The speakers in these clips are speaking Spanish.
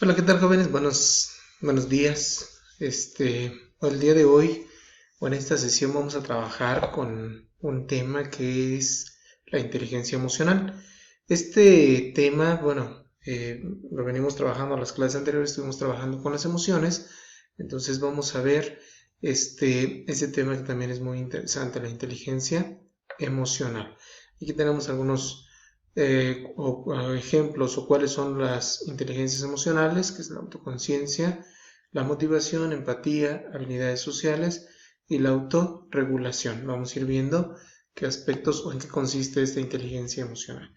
Hola, ¿qué tal, jóvenes? Buenos días. El día de hoy, o en esta sesión, vamos a trabajar con un tema que es la inteligencia emocional. Este tema, lo venimos trabajando en las clases anteriores, estuvimos trabajando con las emociones, entonces vamos a ver este tema que también es muy interesante, la inteligencia emocional. Aquí tenemos algunos ejemplos o cuáles son las inteligencias emocionales, que es la autoconciencia, la motivación, empatía, habilidades sociales y la autorregulación. Vamos a ir viendo qué aspectos o en qué consiste esta inteligencia emocional.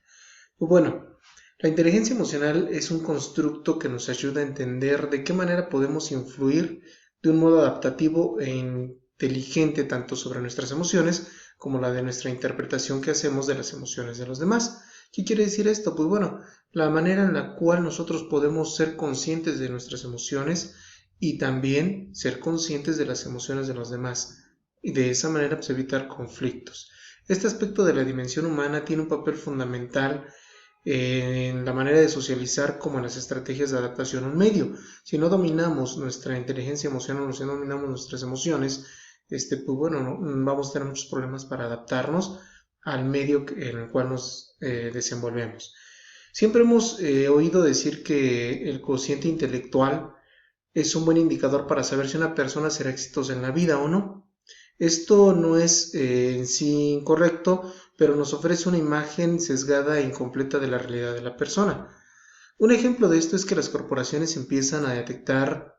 Pues bueno, la inteligencia emocional es un constructo que nos ayuda a entender de qué manera podemos influir de un modo adaptativo e inteligente tanto sobre nuestras emociones como la de nuestra interpretación que hacemos de las emociones de los demás. ¿Qué quiere decir esto? Pues bueno, la manera en la cual nosotros podemos ser conscientes de nuestras emociones y también ser conscientes de las emociones de los demás y de esa manera pues, evitar conflictos. Este aspecto de la dimensión humana tiene un papel fundamental en la manera de socializar como en las estrategias de adaptación a un medio. Si no dominamos nuestra inteligencia emocional o si no dominamos nuestras emociones, no, vamos a tener muchos problemas para adaptarnos al medio en el cual nos desenvolvemos. Siempre hemos oído decir que el cociente intelectual es un buen indicador para saber si una persona será exitosa en la vida o no. Esto no es en sí incorrecto, pero nos ofrece una imagen sesgada e incompleta de la realidad de la persona. Un ejemplo de esto es que las corporaciones empiezan a detectar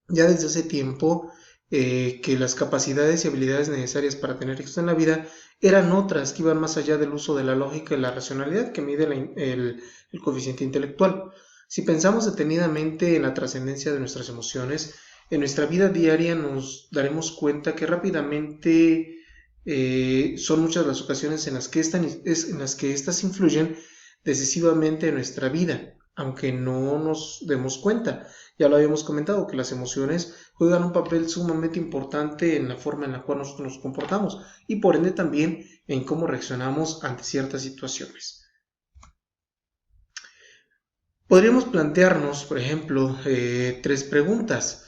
ya desde hace tiempo que las capacidades y habilidades necesarias para tener éxito en la vida eran otras que iban más allá del uso de la lógica y la racionalidad que mide el coeficiente intelectual. Si pensamos detenidamente en la trascendencia de nuestras emociones, en nuestra vida diaria nos daremos cuenta que rápidamente son muchas las ocasiones en las que éstas influyen decisivamente en nuestra vida, aunque no nos demos cuenta. Ya lo habíamos comentado, que las emociones juegan un papel sumamente importante en la forma en la cual nosotros nos comportamos y por ende también en cómo reaccionamos ante ciertas situaciones. Podríamos plantearnos, por ejemplo, tres preguntas.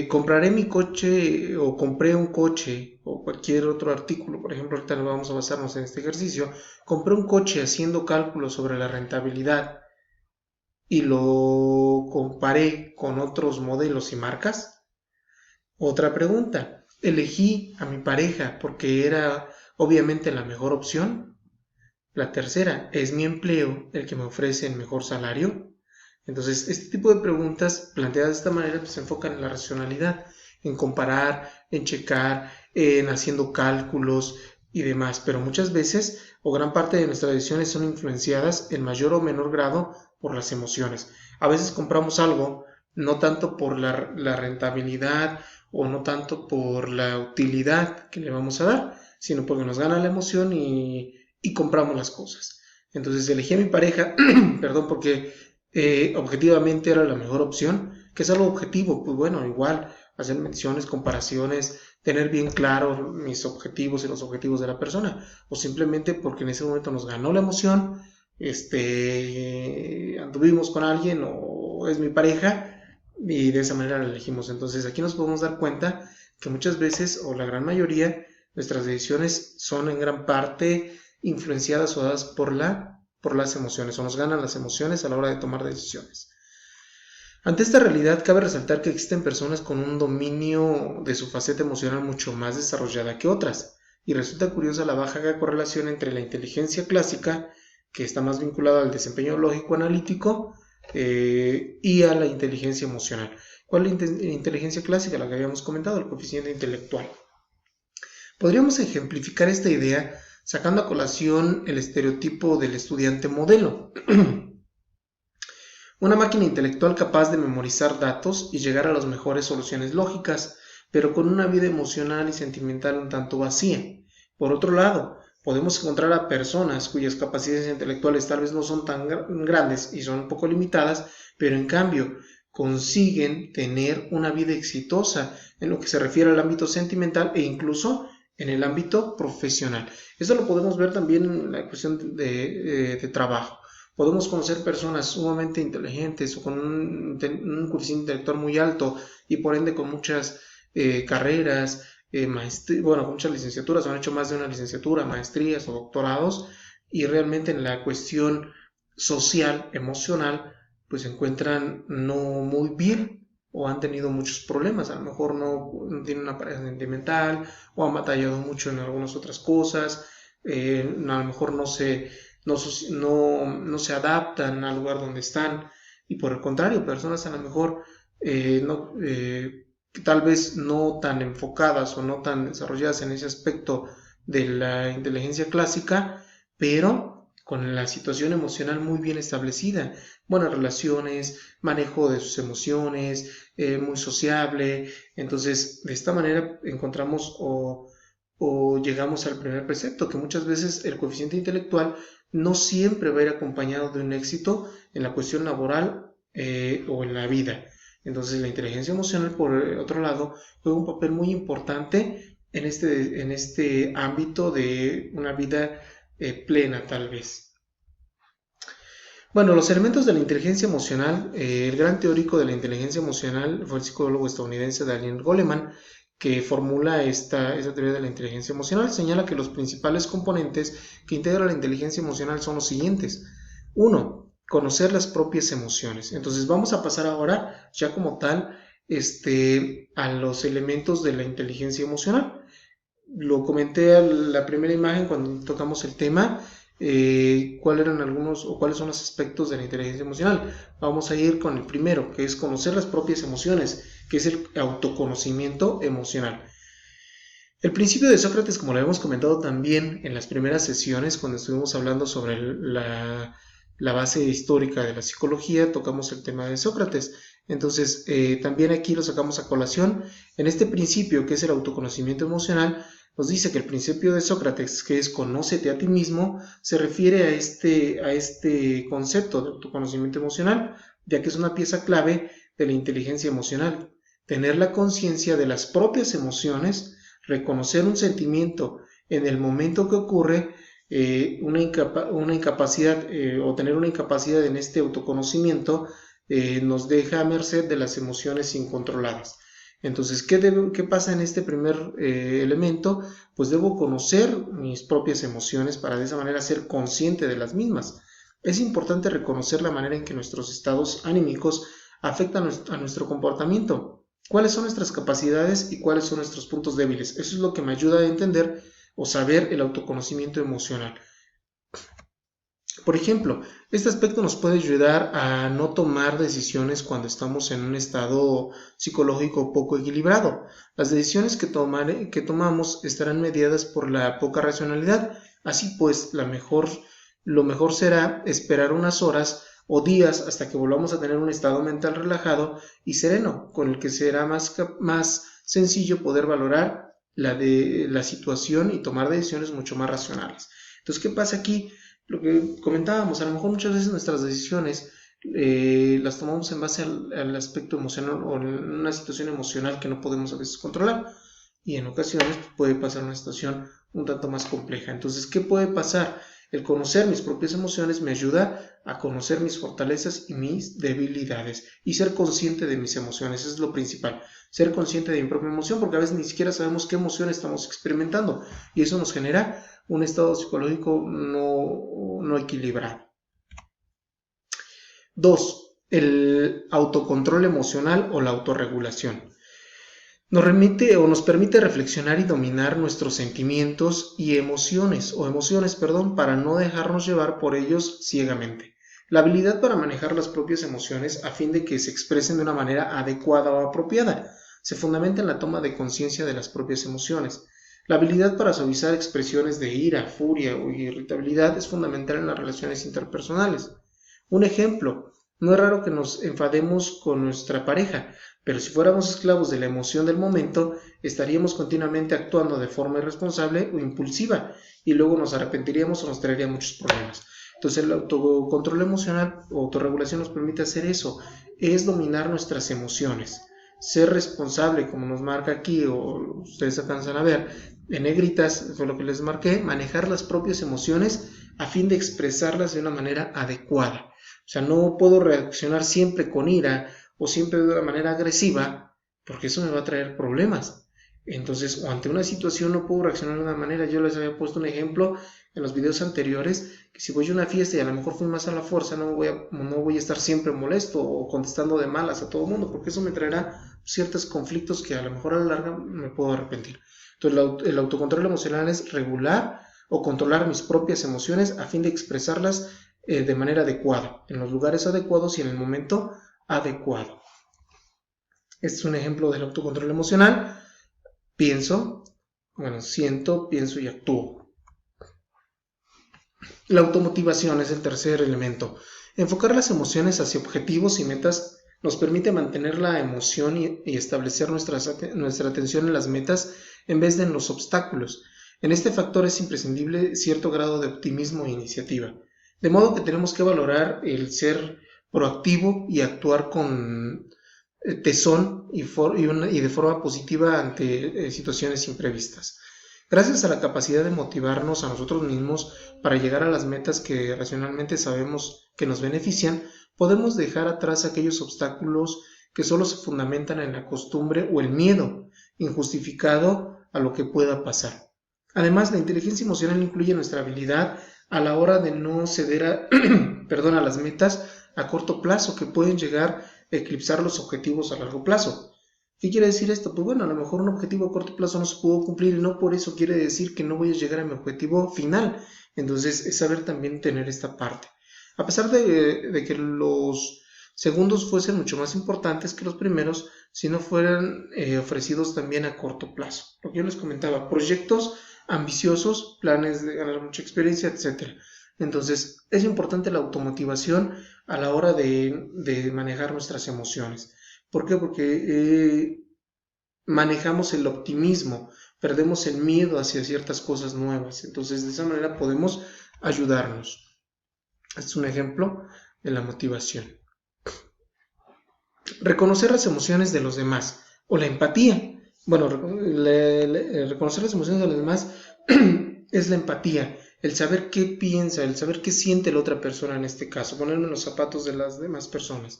¿Compraré mi coche o compré un coche o cualquier otro artículo? Por ejemplo, ahorita vamos a basarnos en este ejercicio. ¿Compré un coche haciendo cálculos sobre la rentabilidad y lo comparé con otros modelos y marcas? Otra pregunta, ¿elegí a mi pareja porque era obviamente la mejor opción? La tercera, ¿es mi empleo el que me ofrece el mejor salario? Entonces, este tipo de preguntas planteadas de esta manera pues, se enfocan en la racionalidad, en comparar, en checar, en haciendo cálculos y demás, pero muchas veces o gran parte de nuestras decisiones son influenciadas en mayor o menor grado por las emociones. A veces compramos algo no tanto por la rentabilidad o no tanto por la utilidad que le vamos a dar, sino porque nos gana la emoción y compramos las cosas. Entonces elegí a mi pareja, perdón, porque objetivamente era la mejor opción, que es algo objetivo, pues bueno, igual, hacer menciones, comparaciones, tener bien claro mis objetivos y los objetivos de la persona, o simplemente porque en ese momento nos ganó la emoción, anduvimos con alguien o es mi pareja y de esa manera la elegimos. Entonces aquí nos podemos dar cuenta que muchas veces, o la gran mayoría, nuestras decisiones son en gran parte influenciadas o dadas por las emociones, o nos ganan las emociones a la hora de tomar decisiones. Ante esta realidad, cabe resaltar que existen personas con un dominio de su faceta emocional mucho más desarrollada que otras, y resulta curiosa la baja correlación entre la inteligencia clásica, que está más vinculada al desempeño lógico-analítico, y a la inteligencia emocional. ¿Cuál es la inteligencia clásica? La que habíamos comentado, el coeficiente intelectual. Podríamos ejemplificar esta idea sacando a colación el estereotipo del estudiante modelo. Una máquina intelectual capaz de memorizar datos y llegar a las mejores soluciones lógicas, pero con una vida emocional y sentimental un tanto vacía. Por otro lado, podemos encontrar a personas cuyas capacidades intelectuales tal vez no son tan grandes y son un poco limitadas, pero en cambio consiguen tener una vida exitosa en lo que se refiere al ámbito sentimental e incluso en el ámbito profesional. Eso lo podemos ver también en la cuestión de trabajo. Podemos conocer personas sumamente inteligentes o con un coeficiente intelectual muy alto y por ende con muchas carreras, bueno, con muchas licenciaturas, o han hecho más de una licenciatura, maestrías o doctorados, y realmente en la cuestión social, emocional, pues se encuentran no muy bien o han tenido muchos problemas. A lo mejor no tienen una pareja sentimental o han batallado mucho en algunas otras cosas. A lo mejor no se adaptan al lugar donde están, y por el contrario, personas a lo mejor tal vez no tan enfocadas o no tan desarrolladas en ese aspecto de la inteligencia clásica, pero con la situación emocional muy bien establecida, buenas relaciones, manejo de sus emociones, muy sociable. Entonces, de esta manera encontramos o llegamos al primer precepto, que muchas veces el coeficiente intelectual no siempre va a ir acompañado de un éxito en la cuestión laboral o en la vida. Entonces la inteligencia emocional, por otro lado, juega un papel muy importante en este ámbito de una vida plena, tal vez. Bueno, los elementos de la inteligencia emocional, el gran teórico de la inteligencia emocional fue el psicólogo estadounidense Daniel Goleman, que formula esta teoría de la inteligencia emocional. Señala que los principales componentes que integran la inteligencia emocional son los siguientes. 1. Conocer las propias emociones. Entonces vamos a pasar ahora ya como tal a los elementos de la inteligencia emocional. Lo comenté en la primera imagen cuando tocamos el tema, cuáles eran algunos o cuáles son los aspectos de la inteligencia emocional. Vamos a ir con el primero, que es conocer las propias emociones, que es el autoconocimiento emocional. El principio de Sócrates, como lo habíamos comentado también en las primeras sesiones, cuando estuvimos hablando sobre la base histórica de la psicología, tocamos el tema de Sócrates. Entonces, también aquí lo sacamos a colación. En este principio, que es el autoconocimiento emocional, nos dice que el principio de Sócrates, que es conócete a ti mismo, se refiere a este concepto de autoconocimiento emocional, ya que es una pieza clave de la inteligencia emocional. Tener la conciencia de las propias emociones, reconocer un sentimiento en el momento que ocurre, una incapacidad o tener una incapacidad en este autoconocimiento nos deja a merced de las emociones incontroladas. Entonces, ¿qué pasa en este primer elemento? Pues debo conocer mis propias emociones para de esa manera ser consciente de las mismas. Es importante reconocer la manera en que nuestros estados anímicos afectan a nuestro comportamiento. ¿Cuáles son nuestras capacidades y cuáles son nuestros puntos débiles? Eso es lo que me ayuda a entender o saber el autoconocimiento emocional. Por ejemplo, este aspecto nos puede ayudar a no tomar decisiones cuando estamos en un estado psicológico poco equilibrado. Las decisiones que tomamos estarán mediadas por la poca racionalidad. Así pues, lo mejor será esperar unas horas o días hasta que volvamos a tener un estado mental relajado y sereno, con el que será más sencillo poder valorar la situación y tomar decisiones mucho más racionales. Entonces, ¿qué pasa aquí? Lo que comentábamos, a lo mejor muchas veces nuestras decisiones las tomamos en base al aspecto emocional o en una situación emocional que no podemos a veces controlar, y en ocasiones puede pasar una situación un tanto más compleja. Entonces, ¿qué puede pasar? El conocer mis propias emociones me ayuda a conocer mis fortalezas y mis debilidades y ser consciente de mis emociones. Eso es lo principal, ser consciente de mi propia emoción, porque a veces ni siquiera sabemos qué emoción estamos experimentando y eso nos genera un estado psicológico no equilibrado. 2. El autocontrol emocional o la autorregulación. Nos permite reflexionar y dominar nuestros sentimientos y emociones, para no dejarnos llevar por ellos ciegamente. La habilidad para manejar las propias emociones a fin de que se expresen de una manera adecuada o apropiada se fundamenta en la toma de conciencia de las propias emociones. La habilidad para suavizar expresiones de ira, furia o irritabilidad es fundamental en las relaciones interpersonales. Un ejemplo, no es raro que nos enfademos con nuestra pareja, pero si fuéramos esclavos de la emoción del momento, estaríamos continuamente actuando de forma irresponsable o impulsiva y luego nos arrepentiríamos o nos traería muchos problemas. Entonces el autocontrol emocional o autorregulación nos permite hacer eso, es dominar nuestras emociones. Ser responsable, como nos marca aquí, o ustedes alcanzan a ver en negritas, fue lo que les marqué, manejar las propias emociones a fin de expresarlas de una manera adecuada. O sea, no puedo reaccionar siempre con ira o siempre de una manera agresiva, porque eso me va a traer problemas. Entonces, o ante una situación no puedo reaccionar de una manera. Yo les había puesto un ejemplo en los videos anteriores, que si voy a una fiesta y a lo mejor fui más a la fuerza, no voy a estar siempre molesto o contestando de malas a todo el mundo, porque eso me traerá ciertos conflictos que a lo mejor a la larga me puedo arrepentir. Entonces, el autocontrol emocional es regular o controlar mis propias emociones a fin de expresarlas de manera adecuada, en los lugares adecuados y en el momento adecuado. Este es un ejemplo del autocontrol emocional. Siento, pienso y actúo. La automotivación es el tercer elemento. Enfocar las emociones hacia objetivos y metas nos permite mantener la emoción y establecer nuestra atención en las metas en vez de en los obstáculos. En este factor es imprescindible cierto grado de optimismo e iniciativa. De modo que tenemos que valorar el ser proactivo y actuar con tesón y de forma positiva ante situaciones imprevistas. Gracias a la capacidad de motivarnos a nosotros mismos para llegar a las metas que racionalmente sabemos que nos benefician, podemos dejar atrás aquellos obstáculos que solo se fundamentan en la costumbre o el miedo injustificado a lo que pueda pasar. Además, la inteligencia emocional incluye nuestra habilidad a la hora de no ceder a las metas a corto plazo que pueden llegar a eclipsar los objetivos a largo plazo. ¿Qué quiere decir esto? Pues bueno, a lo mejor un objetivo a corto plazo no se pudo cumplir y no por eso quiere decir que no voy a llegar a mi objetivo final. Entonces es saber también tener esta parte. A pesar de que los segundos fuesen mucho más importantes que los primeros, si no fueran ofrecidos también a corto plazo. Lo que yo les comentaba, proyectos ambiciosos, planes de ganar mucha experiencia, etc. Entonces es importante la automotivación a la hora de manejar nuestras emociones. ¿Por qué? Porque manejamos el optimismo, perdemos el miedo hacia ciertas cosas nuevas. Entonces, de esa manera podemos ayudarnos. Este es un ejemplo de la motivación. Reconocer las emociones de los demás o la empatía. Bueno, reconocer las emociones de los demás es la empatía, el saber qué piensa, el saber qué siente la otra persona en este caso, ponerme en los zapatos de las demás personas.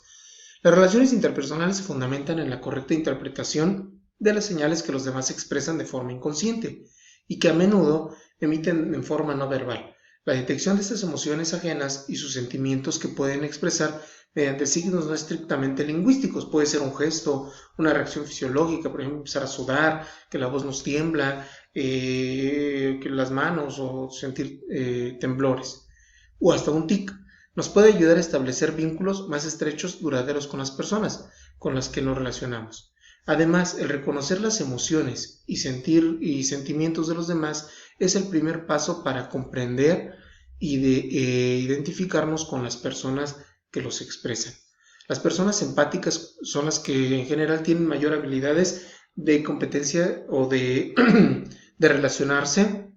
Las relaciones interpersonales se fundamentan en la correcta interpretación de las señales que los demás expresan de forma inconsciente y que a menudo emiten en forma no verbal. La detección de estas emociones ajenas y sus sentimientos que pueden expresar mediante signos no estrictamente lingüísticos. Puede ser un gesto, una reacción fisiológica, por ejemplo, empezar a sudar, que la voz nos tiembla, que las manos o sentir temblores, o hasta un tic. Nos puede ayudar a establecer vínculos más estrechos, duraderos con las personas con las que nos relacionamos. Además, el reconocer las emociones y sentimientos de los demás es el primer paso para comprender y identificarnos con las personas que los expresan. Las personas empáticas son las que en general tienen mayor habilidades de competencia o de relacionarse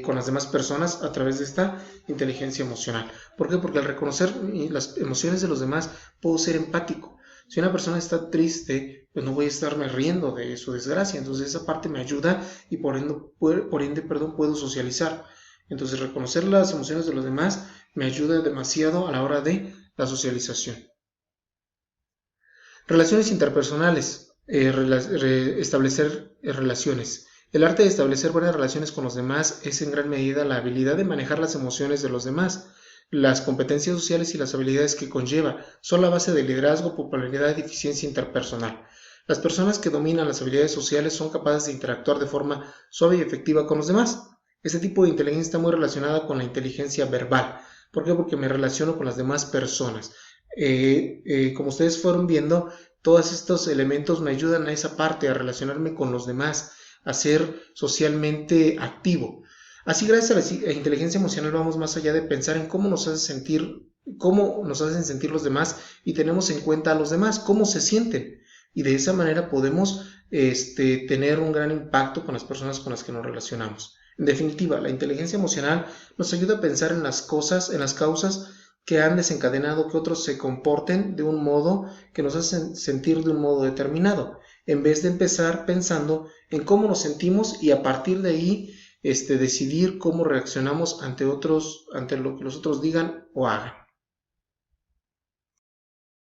con las demás personas a través de esta inteligencia emocional. ¿Por qué? Porque al reconocer las emociones de los demás puedo ser empático. Si una persona está triste, pues no voy a estarme riendo de su desgracia. Entonces esa parte me ayuda y por ende, puedo socializar. Entonces reconocer las emociones de los demás me ayuda demasiado a la hora de la socialización. Relaciones interpersonales. Establecer relaciones. El arte de establecer buenas relaciones con los demás es en gran medida la habilidad de manejar las emociones de los demás. Las competencias sociales y las habilidades que conlleva son la base de liderazgo, popularidad y eficiencia interpersonal. Las personas que dominan las habilidades sociales son capaces de interactuar de forma suave y efectiva con los demás. Este tipo de inteligencia está muy relacionada con la inteligencia verbal. ¿Por qué? Porque me relaciono con las demás personas. Como ustedes fueron viendo, todos estos elementos me ayudan a esa parte, a relacionarme con los demás, a ser socialmente activo. Así, gracias a la inteligencia emocional vamos más allá de pensar en cómo nos hacen sentir los demás y tenemos en cuenta a los demás, cómo se sienten. Y de esa manera podemos tener un gran impacto con las personas con las que nos relacionamos. En definitiva, la inteligencia emocional nos ayuda a pensar en las causas que han desencadenado que otros se comporten de un modo que nos hacen sentir de un modo determinado, en vez de empezar pensando en cómo nos sentimos y a partir de ahí decidir cómo reaccionamos ante lo que los otros digan o hagan.